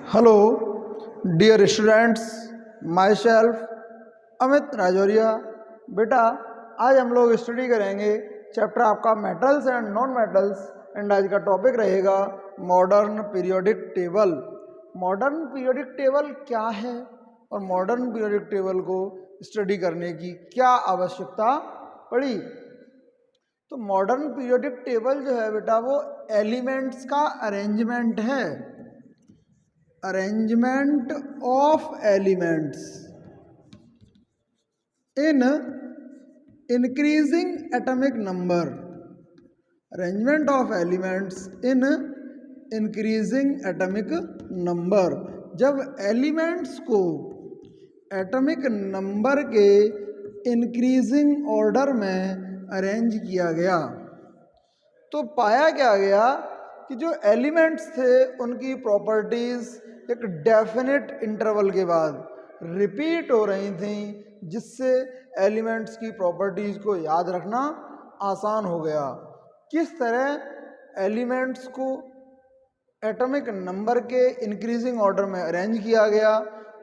Hello dear students, myself Amit Rajoria. बेटा आज हम लोग स्टडी करेंगे चैप्टर आपका metals and non metals, and आज का टॉपिक रहेगा modern periodic table. Modern periodic table क्या है और मॉडर्न पीरियोडिक टेबल को स्टडी करने की क्या आवश्यकता पड़ी। तो मॉडर्न पीरियोडिक टेबल जो है बेटा वो एलिमेंट्स का अरेंजमेंट है, arrangement of elements in increasing atomic number, arrangement of elements in increasing atomic number. जब एलिमेंट्स को एटॉमिक नंबर के इंक्रीजिंग ऑर्डर में अरेंज किया गया तो पाया क्या गया कि जो एलिमेंट्स थे उनकी प्रॉपर्टीज़ एक डेफिनेट इंटरवल के बाद रिपीट हो रही थी, जिससे एलिमेंट्स की प्रॉपर्टीज़ को याद रखना आसान हो गया। किस तरह एलिमेंट्स को एटॉमिक नंबर के इंक्रीजिंग ऑर्डर में अरेंज किया गया,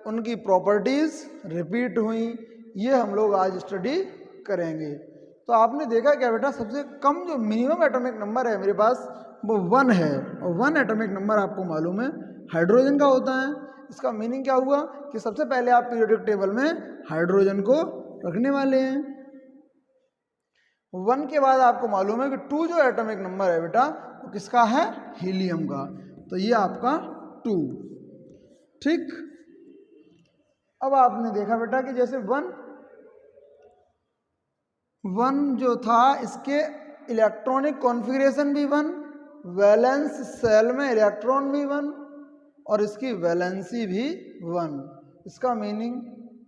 उनकी प्रॉपर्टीज़ रिपीट हुई, ये हम लोग आज स्टडी करेंगे। तो आपने देखा क्या बेटा, सबसे कम जो मिनिमम एटॉमिक नंबर है मेरे पास वो 1 है, और 1 एटॉमिक नंबर आपको मालूम है हाइड्रोजन का होता है। इसका मीनिंग क्या हुआ कि सबसे पहले आप पीरियोडिक टेबल में हाइड्रोजन को रखने वाले हैं। 1 के बाद आपको मालूम है कि 2 जो एटॉमिक नंबर है बेटा वो किसका है, हीलियम का, तो ये आपका 2। ठीक, अब आपने देखा बेटा कि जैसे 1 जो था इसके इलेक्ट्रॉनिक कॉन्फ़िगरेशन भी 1, वैलेंस सेल में इलेक्ट्रॉन भी 1 और इसकी वैलेंसी भी 1। इसका मीनिंग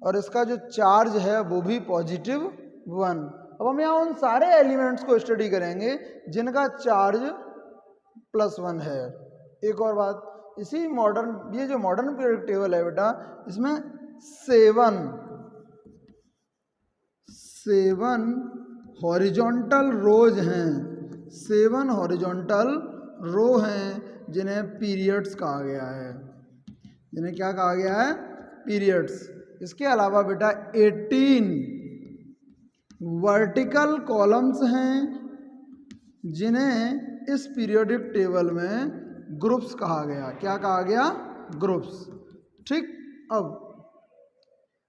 और इसका जो चार्ज है वो भी पॉजिटिव 1। अब हम यहाँ उन सारे एलिमेंट्स को स्टडी करेंगे जिनका चार्ज +1 है। एक और बात, इसी मॉडर्न, ये जो मॉडर्न पीरियोडिक टेबल है बेटा, इसमें 7 हॉरिजॉन्टल रोज हैं, 7 हॉरिजॉन्टल रो हैं जिन्हें पीरियड्स कहा गया है। जिन्हें क्या कहा गया है, पीरियड्स। इसके अलावा बेटा 18 वर्टिकल कॉलम्स हैं जिन्हें इस पीरियोडिक टेबल में ग्रुप्स कहा गया। क्या कहा गया, ग्रुप्स। ठीक, अब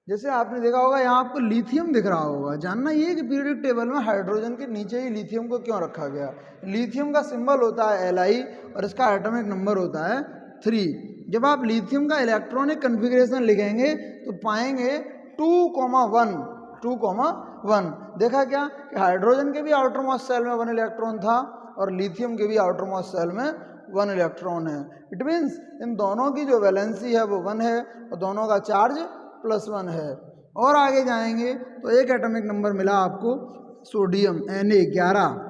जैसे आपने देखा होगा यहाँ आपको लिथियम दिख रहा होगा, जानना ये कि पीरियोडिक टेबल में हाइड्रोजन के नीचे ही लिथियम को क्यों रखा गया। लिथियम का सिंबल होता है Li और इसका एटॉमिक नंबर होता है 3। जब आप लिथियम का इलेक्ट्रॉनिक कन्फिग्रेशन लिखेंगे तो पाएंगे 2,1। देखा क्या कि हाइड्रोजन के भी आउटर मोस्ट सेल में 1 इलेक्ट्रॉन था और लिथियम के भी आउटर मोस्ट सेल में 1 इलेक्ट्रॉन है। इट मीन्स इन दोनों की जो वैलेंसी है वो 1 है और दोनों का चार्ज +1 है। और आगे जाएंगे तो एक एटॉमिक नंबर मिला आपको सोडियम Na11।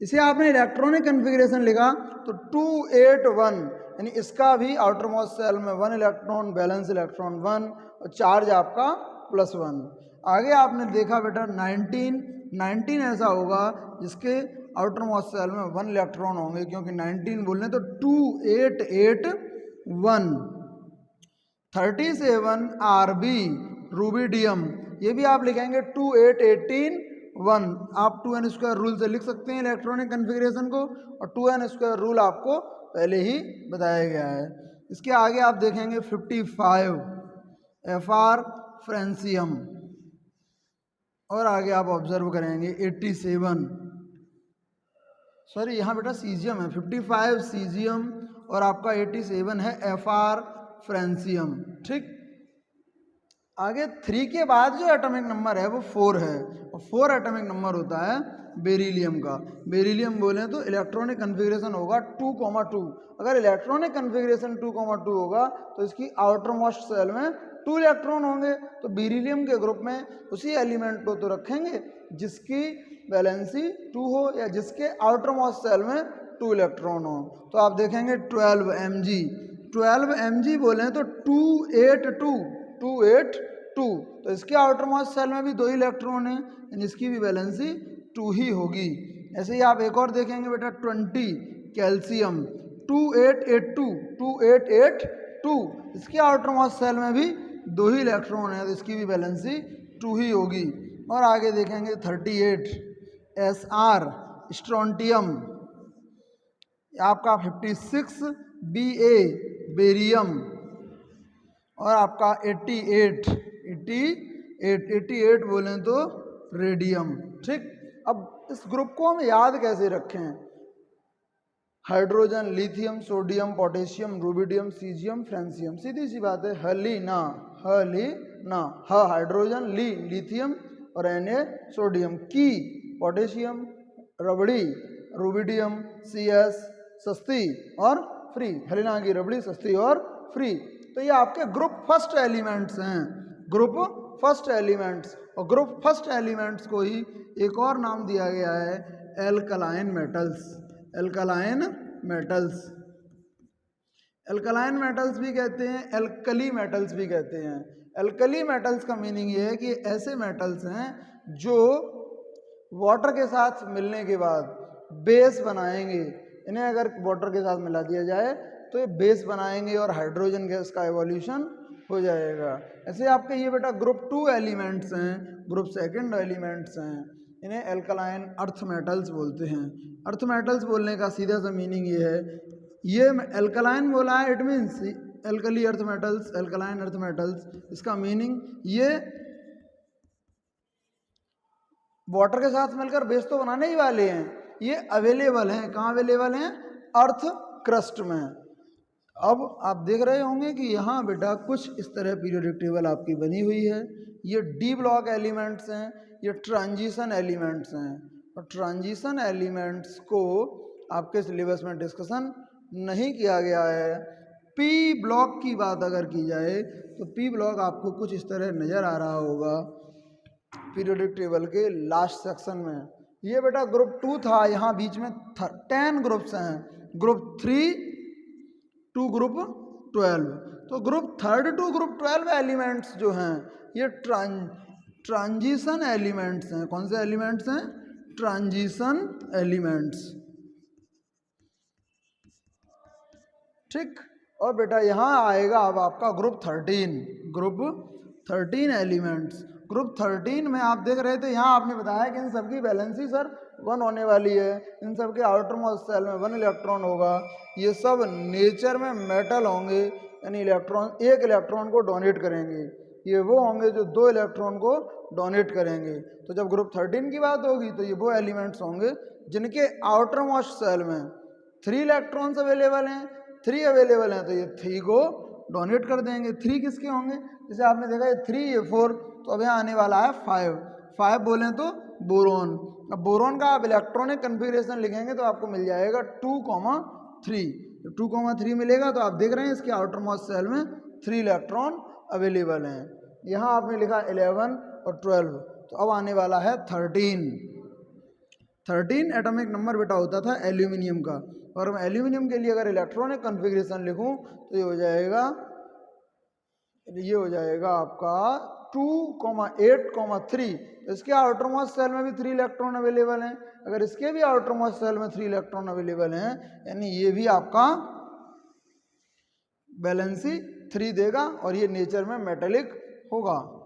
इसे आपने इलेक्ट्रॉनिक कन्फिग्रेशन लिखा तो 281, यानी इसका भी आउटर मोस्ट सेल में 1 इलेक्ट्रॉन, बैलेंस इलेक्ट्रॉन 1 और चार्ज आपका +1। आगे आपने देखा बेटा 19 ऐसा होगा जिसके आउटर मोस्ट सेल में 1 इलेक्ट्रॉन होंगे, क्योंकि 19 बोल रहे तो 2881। 37 Rb रूबिडियम, ये भी आप लिखेंगे 28181। आप 2n² रूल से लिख सकते हैं इलेक्ट्रॉनिक कन्फिग्रेशन को, और 2n² रूल आपको पहले ही बताया गया है। इसके आगे आप देखेंगे 55 Fr फ्रेंसियम, और आगे आप ऑब्जर्व करेंगे 87, सॉरी यहाँ बेटा सीजियम है, 55 सीजियम और आपका 87 है Fr फ्रेंसियम। ठीक, आगे 3 के बाद जो एटॉमिक नंबर है वो 4 है, और 4 एटॉमिक नंबर होता है बेरिलियम का। बेरिलियम बोले तो इलेक्ट्रॉनिक कन्फिग्रेशन होगा 2,2। अगर इलेक्ट्रॉनिक कन्फिग्रेशन 2,2 होगा तो इसकी आउटर मोस्ट सेल में 2 इलेक्ट्रॉन होंगे। तो बेरिलियम के ग्रुप में उसी एलिमेंट को तो रखेंगे जिसकी वैलेंसी 2 हो या जिसके आउटर मोस्ट सेल में 2 इलेक्ट्रॉन हो। तो आप देखेंगे 12 Mg बोले तो 282, तो इसके आउटर मोस्ट सेल में भी 2 इलेक्ट्रॉन है, यानी इसकी भी वैलेंसी 2 ही होगी। ऐसे ही आप एक और देखेंगे बेटा 20 कैल्शियम, 2882 2882, इसके आउटर मोस्ट शेल में भी 2 ही इलेक्ट्रॉन है, तो इसकी भी वैलेंसी 2 ही होगी। और आगे देखेंगे 38 SR स्ट्रोंटियम, आपका 56 BA बेरियम, और आपका 88 बोलें तो रेडियम। ठीक, अब इस ग्रुप को हम याद कैसे रखें? Hydrogen, lithium, sodium, potassium, rubidium, caesium, francium, सीधी सी बात है, हलीना ह हाइड्रोजन, लिथियम और Na सोडियम, की पोटेशियम, रबड़ी रूबिडियम, CS सस्ती और फ्री, हलीना की रबड़ी सस्ती और फ्री। तो ये आपके ग्रुप फर्स्ट एलिमेंट्स हैं, ग्रुप फर्स्ट एलिमेंट्स। और ग्रुप फर्स्ट एलिमेंट्स को ही एक और नाम दिया गया है alkaline metals. Alkaline metals, alkaline metals भी कहते हैं, एल्कली मेटल्स भी कहते हैं। एल्कली मेटल्स का मीनिंग ये है कि ऐसे मेटल्स हैं जो वाटर के साथ मिलने के बाद बेस बनाएंगे। इन्हें अगर वाटर के साथ मिला दिया जाए तो ये बेस बनाएंगे और हाइड्रोजन गैस का एवोल्यूशन हो जाएगा। ऐसे आपके ये बेटा ग्रुप 2 एलिमेंट्स हैं, ग्रुप सेकंड एलिमेंट्स हैं, इन्हें एल्कलाइन अर्थ मेटल्स बोलते हैं। अर्थ मेटल्स बोलने का सीधा सा मीनिंग ये है, ये एल्कलाइन बोला है, it means alkali earth metals, alkaline earth metals, इसका मीनिंग ये वाटर के साथ मिलकर बेस तो बनाने ही वाले हैं, ये अवेलेबल हैं। कहाँ अवेलेबल हैं? अर्थ क्रस्ट में। अब आप देख रहे होंगे कि यहाँ बेटा कुछ इस तरह पीरियोडिक टेबल आपकी बनी हुई है। ये डी ब्लॉक एलिमेंट्स हैं, ये ट्रांजिशन एलिमेंट्स हैं, और ट्रांजिशन एलिमेंट्स को आपके सिलेबस में डिस्कशन नहीं किया गया है। पी ब्लॉक की बात अगर की जाए तो पी ब्लॉक आपको कुछ इस तरह नज़र आ रहा होगा पीरियोडिक टेबल के लास्ट सेक्शन में। ये बेटा ग्रुप 2 था, यहाँ बीच में 10 ग्रुप्स हैं, ग्रुप 3 टू ग्रुप 12। तो ग्रुप 3 टू ग्रुप 12 एलिमेंट्स जो हैं ये ट्रांजिशन एलिमेंट्स हैं। कौन से एलिमेंट्स हैं? Transition elements. ठीक, और बेटा यहाँ आएगा अब आपका ग्रुप 13, ग्रुप 13 एलिमेंट्स। ग्रुप 13 में आप देख रहे थे, यहाँ आपने बताया कि इन सबकी वैलेंसी सर 1 होने वाली है, इन सब के आउटर मोस्ट शेल में 1 इलेक्ट्रॉन होगा। ये सब नेचर में मेटल होंगे, यानी इलेक्ट्रॉन 1 इलेक्ट्रॉन को डोनेट करेंगे। ये वो होंगे जो 2 इलेक्ट्रॉन को डोनेट करेंगे। तो जब ग्रुप 13 की बात होगी तो ये वो एलिमेंट्स होंगे जिनके आउटर मोस्ट शेल में 3 इलेक्ट्रॉन्स अवेलेबल हैं, 3 अवेलेबल हैं, तो ये 3 को डोनेट कर देंगे। 3 किसके होंगे? जैसे आपने देखा ये 3 ये 4, तो अब यहाँ आने वाला है 5 बोलें तो बोरोन। अब बोरोन का आप इलेक्ट्रॉनिक कन्फिग्रेशन लिखेंगे तो आपको मिल जाएगा 2,3। जब 2,3 मिलेगा तो आप देख रहे हैं इसके आउटर मोस्ट शेल में 3 इलेक्ट्रॉन अवेलेबल हैं। यहाँ आपने लिखा 11 और 12, तो अब आने वाला है 13 एटॉमिक नंबर बेटा होता था एल्यूमिनियम का। और मैं एल्यूमिनियम के लिए अगर इलेक्ट्रॉनिक कन्फिग्रेशन लिखूं तो ये हो जाएगा आपका 2,8,3। इसके आउटर मोस्ट शेल में भी 3 इलेक्ट्रॉन अवेलेबल हैं। अगर इसके भी आउटर मोस्ट शेल में 3 इलेक्ट्रॉन अवेलेबल हैं, यानी ये भी आपका वैलेंसी 3 देगा और ये नेचर में मेटेलिक होगा।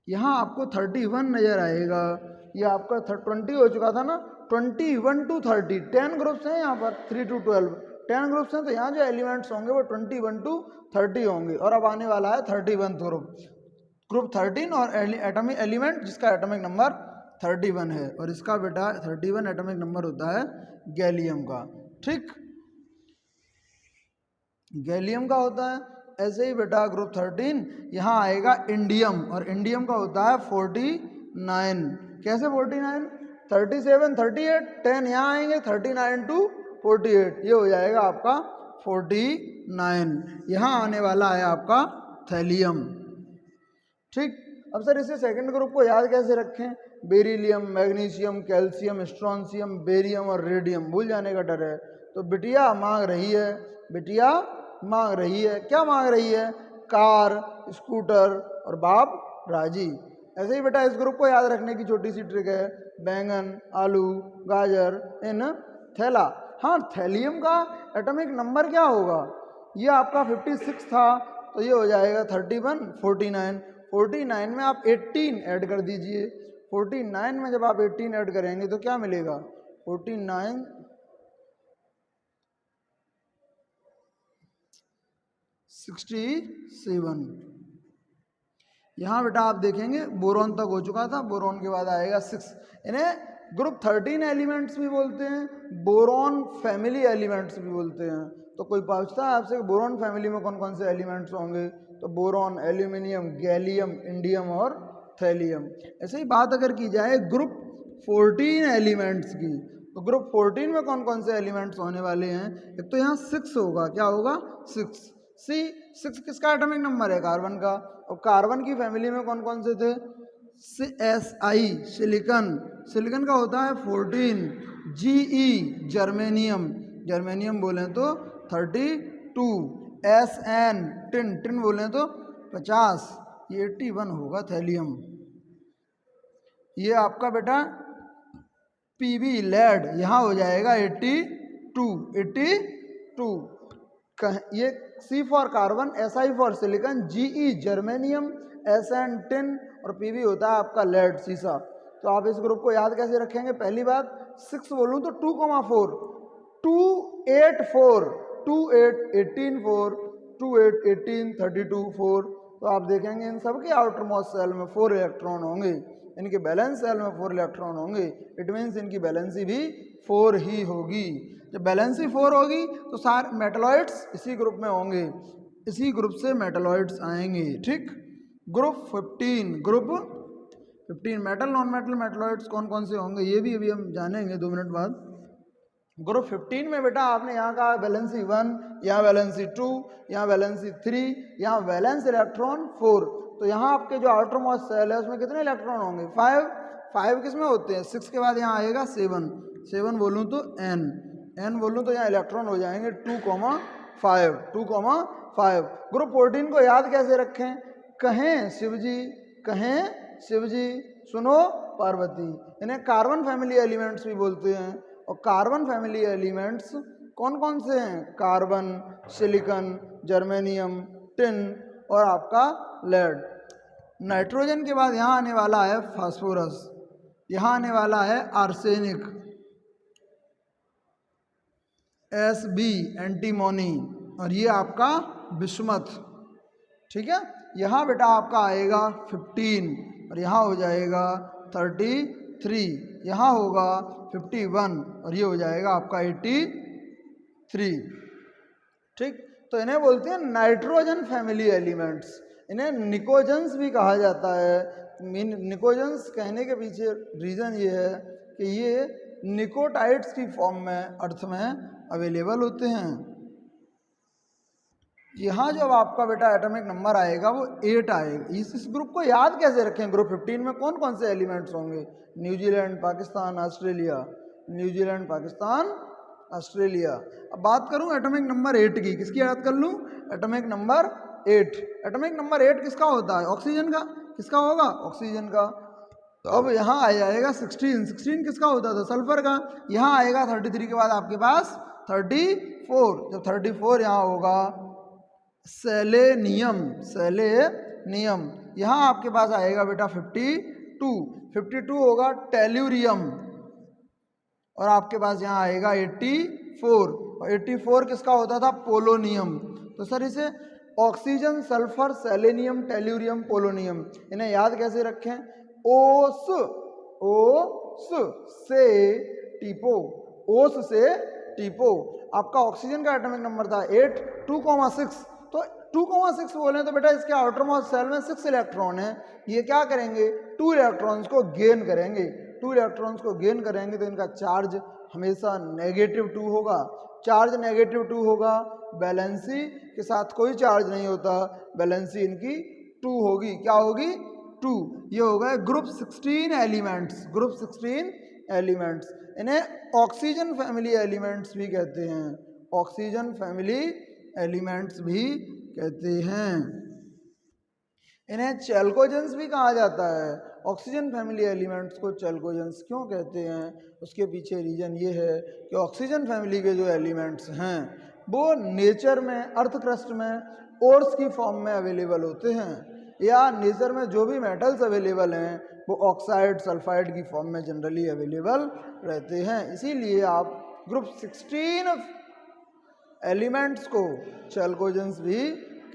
यहाँ आपको 31 नजर आएगा, ये आपका 20 हो चुका था ना, 21 to 30 10 ग्रुप्स हैं यहाँ पर, 3 to 12 10 ग्रुप्स हैं। तो यहाँ जो एलिमेंट्स होंगे वो 21 to 30 होंगे। और अब आने वाला है 31 ग्रुप 13 और एटॉमिक एलिमेंट जिसका एटॉमिक नंबर 31 है, और इसका बेटा 31 एटॉमिक नंबर होता है गैलियम का। ठीक, गैलियम का होता है। ऐसे ही बेटा ग्रुप 13 यहाँ आएगा इंडियम, और इंडियम का होता है 49। कैसे 49? 37 38 10 यहाँ आएंगे, 39 to 48 ये हो जाएगा आपका 49। यहाँ आने वाला है आपका थैलियम। ठीक, अब सर इसे सेकंड ग्रुप को याद कैसे रखें? Beryllium, magnesium, calcium, strontium, barium और रेडियम भूल जाने का डर है। तो बिटिया मांग रही है, बिटिया मांग रही है, क्या मांग रही है? कार, स्कूटर और बाप राजी। ऐसे ही बेटा इस ग्रुप को याद रखने की छोटी सी ट्रिक है, बैंगन, आलू, गाजर इन थैला। हाँ, थैलियम का एटॉमिक नंबर क्या होगा, ये आपका 56 था तो ये हो जाएगा 31, 49। 49 में आप 18 ऐड कर दीजिए। 49 में जब आप 18 ऐड करेंगे तो क्या मिलेगा, 49 67। यहाँ बेटा आप देखेंगे बोरॉन तक हो चुका था, बोरॉन के बाद आएगा 6। इन्हें ग्रुप 13 एलिमेंट्स भी बोलते हैं, बोरॉन फैमिली एलिमेंट्स भी बोलते हैं। तो कोई पूछता है आपसे बोरॉन फैमिली में कौन कौन से एलिमेंट्स होंगे, तो बोरॉन, एल्यूमिनियम, गैलियम, इंडियम और थैलियम। ऐसे ही बात अगर की जाए ग्रुप 14 एलिमेंट्स की, तो ग्रुप 14 में कौन कौन से एलिमेंट्स होने वाले हैं, एक तो यहाँ 6 होगा, क्या होगा 6। C6 किसका एटॉमिक नंबर है, कार्बन का। और कार्बन की फैमिली में कौन कौन से थे, Si सिलिकन, सिलिकन का होता है 14। Ge जर्मेनियम, जर्मेनियम बोले तो 32। Sn टिन, टिन बोले तो 50। ये 81 होगा थैलियम। ये आपका बेटा Pb लेड, यहाँ हो जाएगा 82। ये C for carbon, Si for silicon, Ge germanium, Sn tin और Pb होता है आपका लेड, सीसा। तो आप इस ग्रुप को याद कैसे रखेंगे, पहली बात 6 बोलूँ तो 2,4, 2 8 4, 2 8 18 4, 2 8 18 32 4। तो आप देखेंगे इन सब के आउटर मोस्ट सेल में 4 इलेक्ट्रॉन होंगे, इनके बैलेंस सेल में 4 इलेक्ट्रॉन होंगे। इट मीन्स इनकी बैलेंसी भी 4 ही होगी। जब बैलेंसी 4 होगी तो सारे मेटलॉइड्स इसी ग्रुप में होंगे, इसी ग्रुप से मेटलॉइड्स आएंगे। ठीक, group 15, group 15 metal, non metal, metalloids कौन कौन से होंगे ये भी अभी हम जानेंगे 2 मिनट बाद। ग्रुप 15 में बेटा आपने यहाँ कहा वैलेंसी 1, यहाँ वैलेंसी 2, यहाँ वैलेंसी 3, यहाँ वैलेंस इलेक्ट्रॉन 4। तो यहाँ आपके जो आउटर मोस्ट सेल है उसमें कितने इलेक्ट्रॉन होंगे, 5। 5 किस में होते हैं, 6 के बाद यहाँ आएगा 7। 7 बोलूँ तो n बोलूँ तो यहाँ इलेक्ट्रॉन हो जाएंगे 2,5, 2,5। ग्रुप 14 को याद कैसे रखें, कहें शिवजी, कहें शिवजी, सुनो पार्वती। इन्हें कार्बन फैमिली एलिमेंट्स भी बोलते हैं। और कार्बन फैमिली एलिमेंट्स कौन कौन से हैं, कार्बन, सिलिकन, जर्मेनियम, टिन और आपका लेड। नाइट्रोजन के बाद यहाँ आने वाला है फास्फोरस, यहाँ आने वाला है आर्सेनिक, Sb एंटीमोनी, और ये आपका बिस्मथ। ठीक है, यहाँ बेटा आपका आएगा 15 और यहाँ हो जाएगा 33, यहाँ होगा 51 और ये हो जाएगा आपका 83। ठीक, तो इन्हें बोलते हैं नाइट्रोजन फैमिली एलिमेंट्स। इन्हें निकोजेंस भी कहा जाता है। निकोजेंस कहने के पीछे रीज़न ये है कि ये निकोटाइड्स की फॉर्म में अर्थ में अवेलेबल होते हैं। यहाँ जब आपका बेटा एटॉमिक नंबर आएगा वो 8 आएगा। इस ग्रुप को याद कैसे रखें, ग्रुप 15 में कौन कौन से एलिमेंट्स होंगे, New Zealand, Pakistan, Australia, New Zealand, Pakistan, Australia. अब बात करूं एटॉमिक नंबर 8 की, किसकी याद कर लूं, एटॉमिक नंबर 8। एटॉमिक नंबर 8 किसका होता है, ऑक्सीजन का। किसका होगा, ऑक्सीजन का। तो अब यहाँ आ जाएगा 16। 16 किसका होता था, सल्फर का। यहाँ आएगा 33 के बाद आपके पास 34। जब 34 यहाँ होगा सेलेनियम, सेलेनियम। यहाँ आपके पास आएगा बेटा 52। 52 होगा टेल्यूरियम और आपके पास यहाँ आएगा 84। और 84 किसका होता था, पोलोनियम। तो सर इसे oxygen, sulphur, selenium, tellurium, polonium, इन्हें याद कैसे रखें, ओस, ओस से टीपो, ओस से टीपो। आपका ऑक्सीजन का एटॉमिक नंबर था 8, 2,6। तो 2,6 बोले तो बेटा इसके आउटर मोस्ट सेल में 6 इलेक्ट्रॉन है। ये क्या करेंगे, 2 इलेक्ट्रॉन्स को गेन करेंगे। 2 इलेक्ट्रॉन्स को गेन करेंगे तो इनका चार्ज हमेशा -2 होगा। चार्ज -2 होगा, बैलेंसी के साथ कोई चार्ज नहीं होता, बैलेंसी इनकी 2 होगी। क्या होगी, 2। ये हो गए ग्रुप 16 एलिमेंट्स, ग्रुप 16 एलिमेंट्स। इन्हें ऑक्सीजन फैमिली एलिमेंट्स भी कहते हैं, ऑक्सीजन फैमिली एलिमेंट्स भी कहते हैं। इन्हें चैल्कोजेंस भी कहा जाता है। ऑक्सीजन फैमिली एलिमेंट्स को चैल्कोजेंस क्यों कहते हैं, उसके पीछे रीजन ये है कि ऑक्सीजन फैमिली के जो एलिमेंट्स हैं वो नेचर में अर्थ क्रस्ट में ओर्स की फॉर्म में अवेलेबल होते हैं, या नेचर में जो भी मेटल्स अवेलेबल हैं वो ऑक्साइड सल्फाइड की फॉर्म में जनरली अवेलेबल रहते हैं। इसीलिए आप ग्रुप 16 एलिमेंट्स को चैल्कोजेंस भी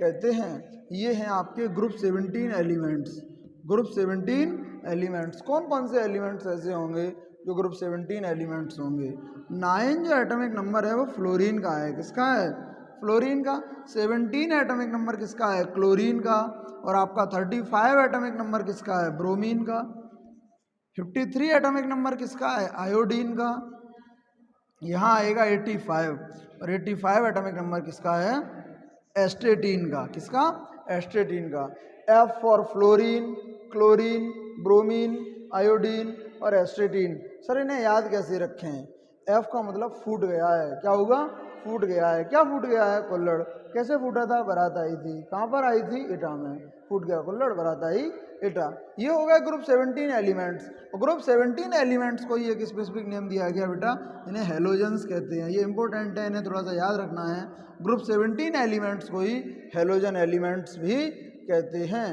कहते हैं। ये हैं आपके ग्रुप 17 एलिमेंट्स। ग्रुप 17 एलिमेंट्स कौन कौन से एलिमेंट्स ऐसे होंगे जो ग्रुप 17 एलिमेंट्स होंगे? 9 जो एटॉमिक नंबर है वो फ्लोरीन का है। किसका है? फ्लोरीन का। 17 एटॉमिक नंबर किसका है? क्लोरीन का। और आपका 35 एटॉमिक नंबर किसका है? ब्रोमीन का। 53 एटॉमिक नंबर किसका है? आयोडीन का। यहाँ आएगा 85, और 85 एटॉमिक नंबर किसका है? एस्टेटीन का। किसका? एस्टेटीन का। F for fluorine, chlorine, bromine, iodine और एस्टेटीन। सर इन्हें याद कैसे रखें? F का मतलब फूट गया है। क्या होगा? फूट गया है। क्या फूट गया है? कुल्हड़। कैसे फूटा था? बारात आई थी। कहाँ पर आई थी? ईटा में। फूट गया कुल्हड़, बारात आई ईटा। ये हो गया ग्रुप 17 एलिमेंट्स। और ग्रुप 17 एलिमेंट्स को ये एक स्पेसिफिक नेम दिया गया बेटा, इन्हें हेलोजेंस कहते हैं। ये इंपॉर्टेंट है, इन्हें थोड़ा सा याद रखना है। ग्रुप 17 एलिमेंट्स को ही हेलोजन एलिमेंट्स भी कहते हैं।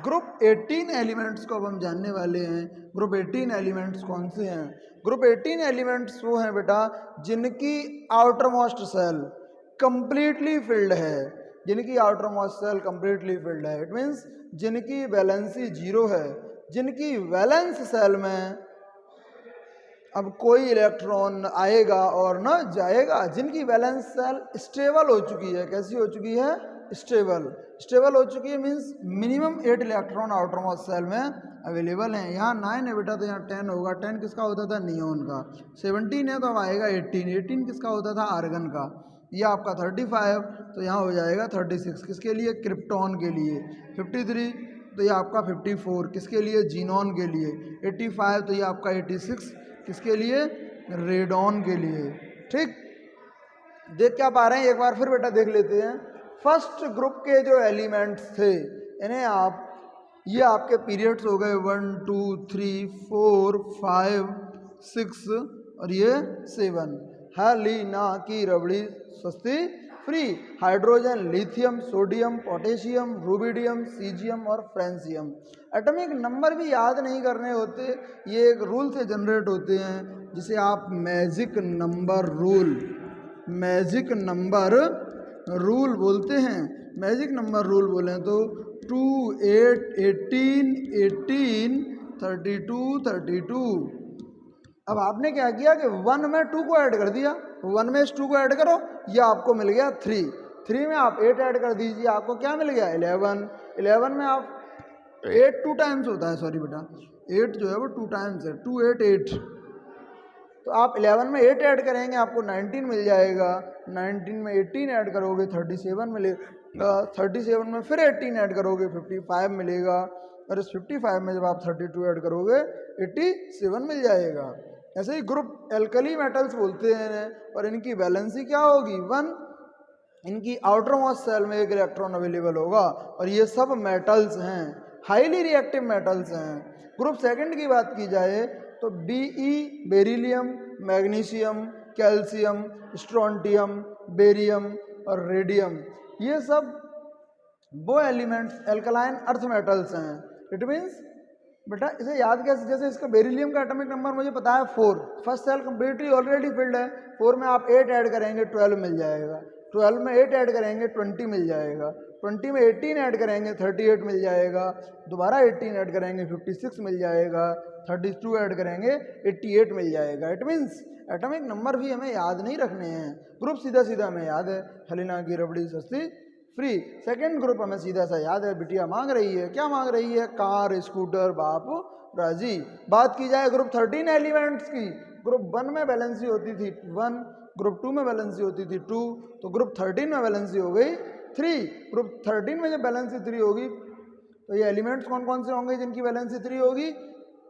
ग्रुप 18 एलिमेंट्स को अब हम जानने वाले हैं। ग्रुप 18 एलिमेंट्स कौन से हैं? ग्रुप 18 एलिमेंट्स वो हैं बेटा जिनकी outermost shell completely filled है। जिनकी outermost shell completely filled है, इट मीन्स जिनकी वैलेंसी 0 है, जिनकी वैलेंस सेल में अब कोई इलेक्ट्रॉन आएगा और न जाएगा, जिनकी वैलेंस सेल स्टेबल हो चुकी है। कैसी हो चुकी है? स्टेबल। स्टेबल हो चुकी है means minimum 8 electron outermost shell में अवेलेबल हैं। यहाँ 9 है बेटा तो यहाँ 10 होगा। 10 किसका होता था? नियोन का। 17 है तो अब आएगा 18। 18 किसका होता था? आर्गन का। ये आपका 35 तो यहाँ हो जाएगा 36। किसके लिए? क्रिप्टॉन के लिए। 53 तो ये आपका 54 किसके लिए? जीनॉन के लिए। 85 तो ये आपका 86 किसके लिए? रेडॉन के लिए। ठीक, देख क्या पा रहे हैं? एक बार फिर बेटा देख लेते हैं। फर्स्ट ग्रुप के जो एलिमेंट्स थे इन्हें आप, ये आपके पीरियड्स हो गए 1 2 3 4 5 6 और ये 7। हेलिना की रबड़ी सस्ती free. Hydrogen, lithium, sodium, potassium, rubidium, caesium और फ्रेंसियम। एटॉमिक नंबर भी याद नहीं करने होते, ये एक रूल से जनरेट होते हैं जिसे आप magic number rule, magic number rule बोलते हैं। मैजिक नंबर रूल बोलें तो 2 8 18 18 32 32। अब आपने क्या किया कि 1 में 2 को ऐड कर दिया। 1 में इस 2 को ऐड करो, ये आपको मिल गया 3। 3 में आप 8 ऐड कर दीजिए, आपको क्या मिल गया? 11। 11 में आप 8 2 टाइम्स होता है, सॉरी बेटा 8 जो है वो 2 टाइम्स है। 2 8 8, तो आप 11 में 8 ऐड करेंगे आपको 19 मिल जाएगा। 19 में 18 ऐड करोगे 37 मिलेगा। 37 में फिर 18 ऐड करोगे 55 मिलेगा। और इस 55 में जब आप 32 ऐड करोगे 87 मिल जाएगा। ऐसे ही ग्रुप एल्कली मेटल्स बोलते हैं और इनकी वैलेंसी क्या होगी? 1। इनकी आउटर मोस्ट सेल में एक इलेक्ट्रॉन अवेलेबल होगा और ये सब मेटल्स हैं, हाईली रिएक्टिव मेटल्स हैं। ग्रुप सेकंड की बात की जाए तो Be beryllium, magnesium, calcium, strontium, barium और रेडियम, ये सब वो एलिमेंट्स एल्कलाइन अर्थ मेटल्स हैं। इट मीन्स बेटा इसे याद कैसे? जैसे इसका बेरिलियम का एटॉमिक नंबर मुझे पता है 4, first shell completely already filled है। 4 में आप 8 ऐड करेंगे 12 मिल जाएगा। 12 में 8 ऐड करेंगे 20 मिल जाएगा। 20 में 18 ऐड करेंगे 38 मिल जाएगा। दोबारा 18 ऐड करेंगे 56 मिल जाएगा। 32 ऐड करेंगे 88 मिल जाएगा। इट मीन्स एटॉमिक नंबर भी हमें याद नहीं रखने हैं, ग्रुप सीधा सीधा हमें याद है। हेलिना की रबड़ी सस्ती फ्री। सेकंड ग्रुप हमें सीधा सा याद है, बिटिया मांग रही है। क्या मांग रही है? कार, स्कूटर, बाप राजी। बात की जाए ग्रुप 13 एलिमेंट्स की, ग्रुप 1 में बैलेंसी होती थी 1, ग्रुप 2 में बैलेंसी होती थी 2, तो ग्रुप 13 में बैलेंसी हो गई 3। ग्रुप 13 में जब बैलेंसी 3 होगी तो ये एलिमेंट्स कौन कौन से होंगे जिनकी बैलेंसी 3 होगी?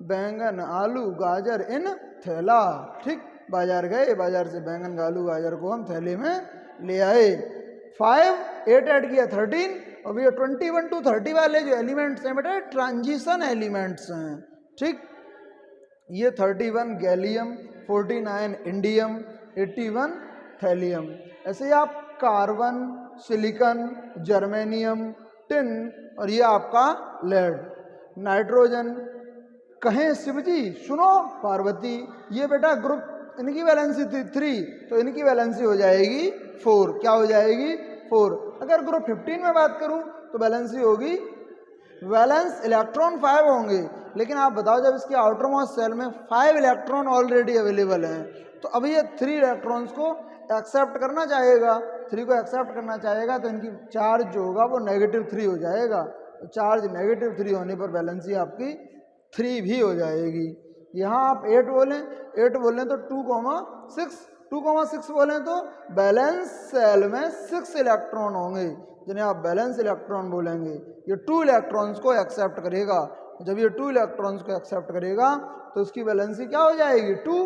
बैंगन, आलू, गाजर इन थैला। ठीक, बाजार गए, बाजार से बैंगन, आलू, गाजर को हम थैले में ले आए। 5 8 ऐड किया 13 अब ये 21 to 30 वाले जो एलिमेंट्स हैं बेटा ट्रांजिशन एलिमेंट्स हैं, ठीक। ये 31 गैलियम, 49 इंडियम, 81 थैलियम। ऐसे ही आप कार्बन, सिलिकॉन, जर्मेनियम, टिन और ये आपका लेड। नाइट्रोजन कहें शिवजी सुनो पार्वती, ये बेटा ग्रुप इनकी वैलेंसी थी 3 तो इनकी वैलेंसी हो जाएगी 4। क्या हो जाएगी 4। अगर ग्रुप 15 में बात करूं तो वैलेंसी होगी, वैलेंस इलेक्ट्रॉन 5 होंगे, लेकिन आप बताओ जब इसके आउटर मोस्ट शेल में 5 इलेक्ट्रॉन ऑलरेडी अवेलेबल हैं तो अब ये 3 इलेक्ट्रॉन्स को एक्सेप्ट करना चाहेगा, 3 को एक्सेप्ट करना चाहेगा तो इनकी चार्ज जो होगा वो -3 हो जाएगा। तो चार्ज -3 होने पर वैलेंसी आपकी 3 भी हो जाएगी। यहाँ आप 8 बोलें तो 2,6 बोलें तो बैलेंस सेल में 6 इलेक्ट्रॉन होंगे जिन्हें आप बैलेंस इलेक्ट्रॉन बोलेंगे। ये 2 इलेक्ट्रॉन्स को एक्सेप्ट करेगा। जब ये 2 इलेक्ट्रॉन्स को एक्सेप्ट करेगा तो उसकी वैलेंसी क्या हो जाएगी 2।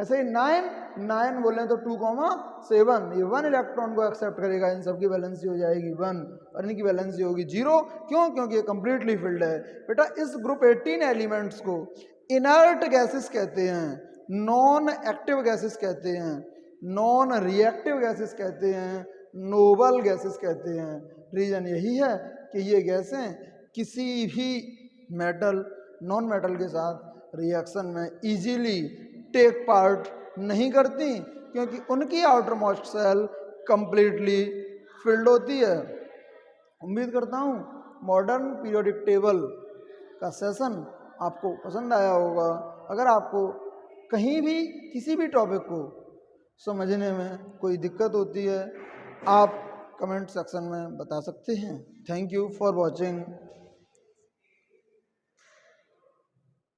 ऐसे ही 9 बोलें तो 2,7 ये 1 इलेक्ट्रॉन को एक्सेप्ट करेगा, इन सब की वैलेंसी हो जाएगी 1 और इनकी वैलेंसी होगी 0। क्यों? क्योंकि ये कंप्लीटली फिल्ड है। बेटा इस ग्रुप 18 एलिमेंट्स को इनर्ट गैसेस कहते हैं, नॉन एक्टिव गैसेस कहते हैं, नॉन रिएक्टिव गैसेस कहते हैं, नोबल गैसेस कहते हैं। रीजन यही है कि ये गैसें किसी भी मेटल, नॉन मेटल के साथ रिएक्शन में इजीली टेक पार्ट नहीं करती क्योंकि उनकी outermost shell completely filled होती है। उम्मीद करता हूँ मॉडर्न पीरियोडिक टेबल का सेशन आपको पसंद आया होगा। अगर आपको कहीं भी किसी भी टॉपिक को समझने में कोई दिक्कत होती है आप कमेंट सेक्शन में बता सकते हैं। Thank you for watching.